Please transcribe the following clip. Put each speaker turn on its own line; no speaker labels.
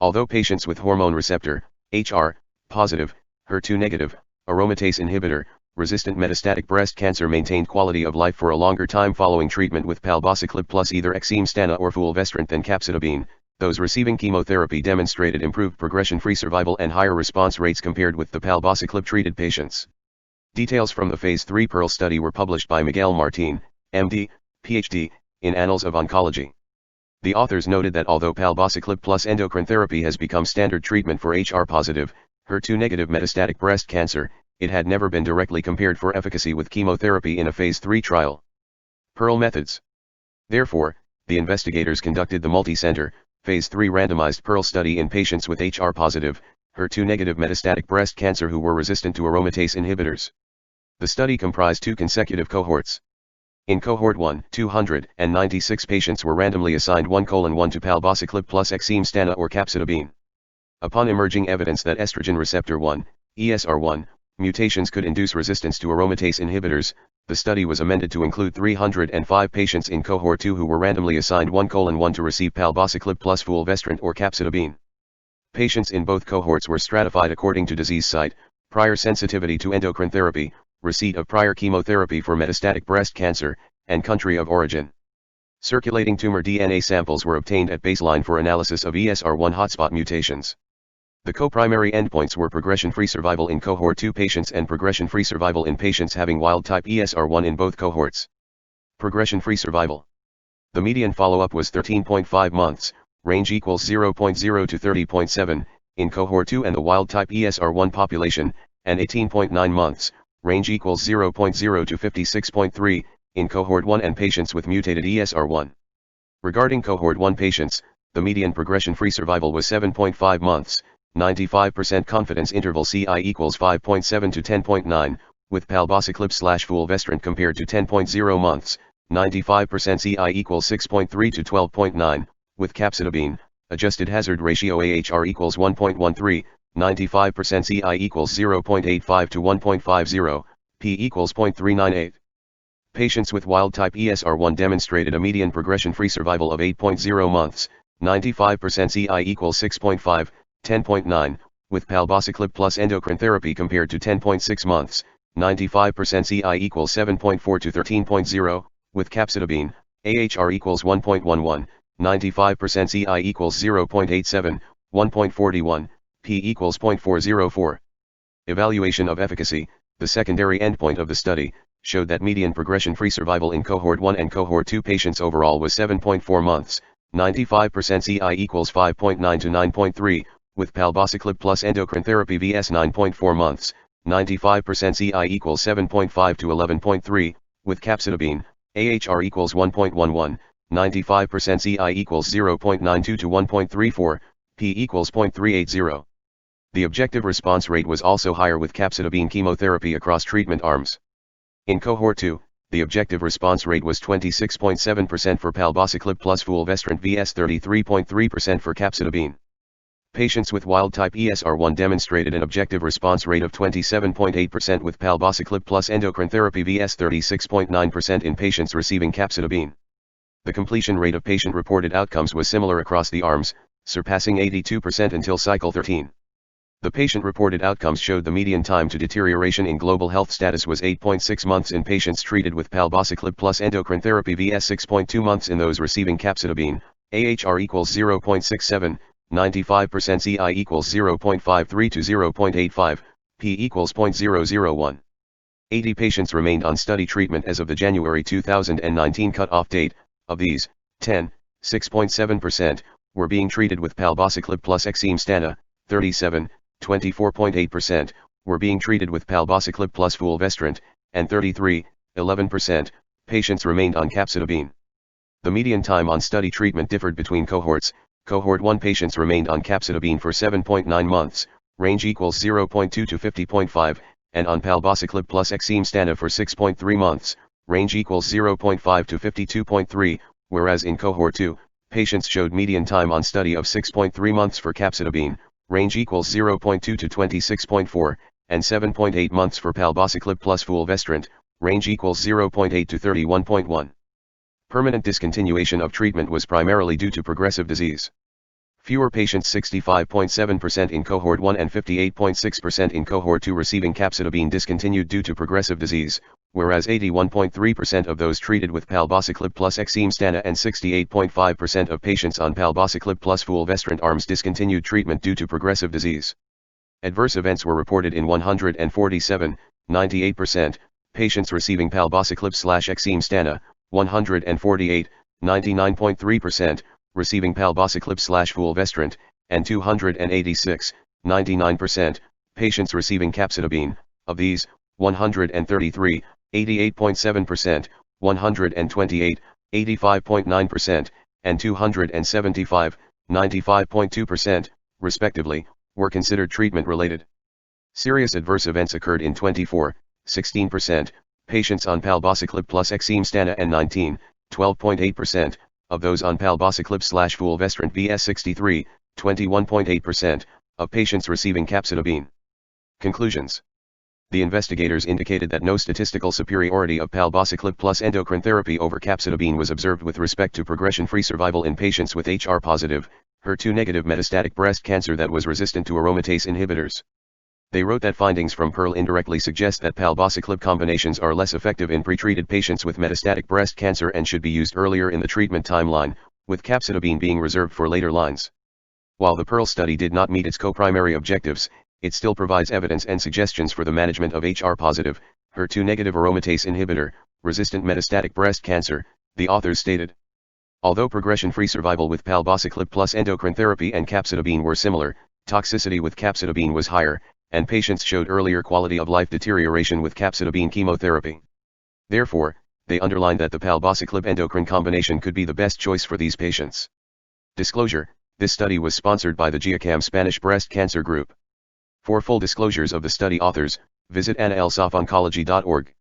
Although patients with hormone receptor, HR-positive, HER2-negative, aromatase inhibitor, resistant metastatic breast cancer maintained quality of life for a longer time following treatment with palbociclib plus either exemestane or fulvestrant than capecitabine, those receiving chemotherapy demonstrated improved progression-free survival and higher response rates compared with the palbociclib-treated patients. Details from the Phase 3 PEARL study were published by Miguel Martín, MD, PhD, in Annals of Oncology. The authors noted that although palbociclib plus endocrine therapy has become standard treatment for HR-positive, HER2-negative metastatic breast cancer, it had never been directly compared for efficacy with chemotherapy in a Phase 3 trial. PEARL methods. Therefore, the investigators conducted the multicenter, Phase 3 randomized PEARL study in patients with HR-positive, HER2-negative metastatic breast cancer who were resistant to aromatase inhibitors. The study comprised 2 consecutive cohorts. In cohort 1, 296 patients were randomly assigned 1:1 to palbociclib plus exemestane or capecitabine. Upon emerging evidence that estrogen receptor 1, ESR1, mutations could induce resistance to aromatase inhibitors, the study was amended to include 305 patients in cohort 2 who were randomly assigned 1:1 to receive palbociclib plus fulvestrant or capecitabine. Patients in both cohorts were stratified according to disease site, prior sensitivity to endocrine therapy, receipt of prior chemotherapy for metastatic breast cancer, and country of origin. Circulating tumor DNA samples were obtained at baseline for analysis of ESR1 hotspot mutations. The co-primary endpoints were progression-free survival in cohort 2 patients and progression-free survival in patients having wild-type ESR1 in both cohorts. Progression-free survival. The median follow-up was 13.5 months, range equals 0.0 to 30.7, in cohort 2 and the wild-type ESR1 population, and 18.9 months, range equals 0.0 to 56.3, in cohort 1 and patients with mutated ESR1. Regarding cohort 1 patients, the median progression-free survival was 7.5 months, 95% confidence interval CI equals 5.7 to 10.9, with palbociclib/fulvestrant compared to 10.0 months, 95% CI equals 6.3 to 12.9, with capecitabine, adjusted hazard ratio AHR equals 1.13, 95% CI equals 0.85 to 1.50, P equals 0.398. Patients with wild-type ESR1 demonstrated a median progression-free survival of 8.0 months, 95% CI equals 6.5, 10.9, with palbociclib plus endocrine therapy compared to 10.6 months, 95% CI equals 7.4 to 13.0, with capecitabine, AHR equals 1.11, 95% CI equals 0.87, 1.41, P equals 0.404. Evaluation of efficacy, the secondary endpoint of the study, showed that median progression-free survival in cohort 1 and cohort 2 patients overall was 7.4 months, 95% CI equals 5.9 to 9.3, with palbociclib plus endocrine therapy vs 9.4 months, 95% CI equals 7.5 to 11.3, with capecitabine, AHR equals 1.11, 95% CI equals 0.92 to 1.34, P equals 0.380. The objective response rate was also higher with capecitabine chemotherapy across treatment arms. In cohort 2, the objective response rate was 26.7% for palbociclib plus fulvestrant vs 33.3% for capecitabine. Patients with wild-type ESR1 demonstrated an objective response rate of 27.8% with palbociclib plus endocrine therapy vs 36.9% in patients receiving capecitabine. The completion rate of patient-reported outcomes was similar across the arms, surpassing 82% until cycle 13. The patient-reported outcomes showed the median time to deterioration in global health status was 8.6 months in patients treated with palbociclib plus endocrine therapy vs 6.2 months in those receiving capecitabine, AHR equals 0.67, 95% CI equals 0.53 to 0.85, P equals 0.001. 80 patients remained on study treatment as of the January 2019 cutoff date. Of these, 6.7%, were being treated with palbociclib plus exemestane, 37, 24.8%, were being treated with palbociclib plus fulvestrant, and 33, 11%, patients remained on capecitabine. The median time on study treatment differed between cohorts. Cohort 1 patients remained on capecitabine for 7.9 months, range equals 0.2 to 50.5, and on palbociclib plus exemestane for 6.3 months, range equals 0.5 to 52.3, whereas in cohort 2, patients showed median time on study of 6.3 months for capecitabine, range equals 0.2 to 26.4, and 7.8 months for palbociclib plus fulvestrant, range equals 0.8 to 31.1. Permanent discontinuation of treatment was primarily due to progressive disease. Fewer patients 65.7% in cohort 1 and 58.6% in cohort 2 receiving capecitabine discontinued due to progressive disease, whereas 81.3% of those treated with palbociclib plus exemestane and 68.5% of patients on palbociclib plus fulvestrant arms discontinued treatment due to progressive disease. Adverse events were reported in 147, 98%, patients receiving palbociclib/exemestane, 148, 99.3%, receiving palbociclib/fulvestrant, and 286, 99%, patients receiving capecitabine. Of these, 133, 88.7%, 128, 85.9%, and 275, 95.2%, respectively, were considered treatment-related. Serious adverse events occurred in 24, 16%, patients on palbociclib plus exemestane and 19, 12.8%, of those on palbociclib/fulvestrant vs 63, 21.8%, of patients receiving capecitabine. Conclusions. The investigators indicated that no statistical superiority of palbociclib plus endocrine therapy over capecitabine was observed with respect to progression-free survival in patients with HR-positive, HER2-negative metastatic breast cancer that was resistant to aromatase inhibitors. They wrote that findings from PEARL indirectly suggest that palbociclib combinations are less effective in pretreated patients with metastatic breast cancer and should be used earlier in the treatment timeline, with capecitabine being reserved for later lines. While the PEARL study did not meet its co-primary objectives, it still provides evidence and suggestions for the management of HR-positive, HER2-negative aromatase inhibitor, resistant metastatic breast cancer, the authors stated. Although progression-free survival with palbociclib plus endocrine therapy and capecitabine were similar, toxicity with capecitabine was higher, and patients showed earlier quality of life deterioration with capecitabine chemotherapy. Therefore, they underlined that the palbociclib endocrine combination could be the best choice for these patients. Disclosure: this study was sponsored by the GIACAM Spanish Breast Cancer Group. For full disclosures of the study authors, visit annals of oncology.org.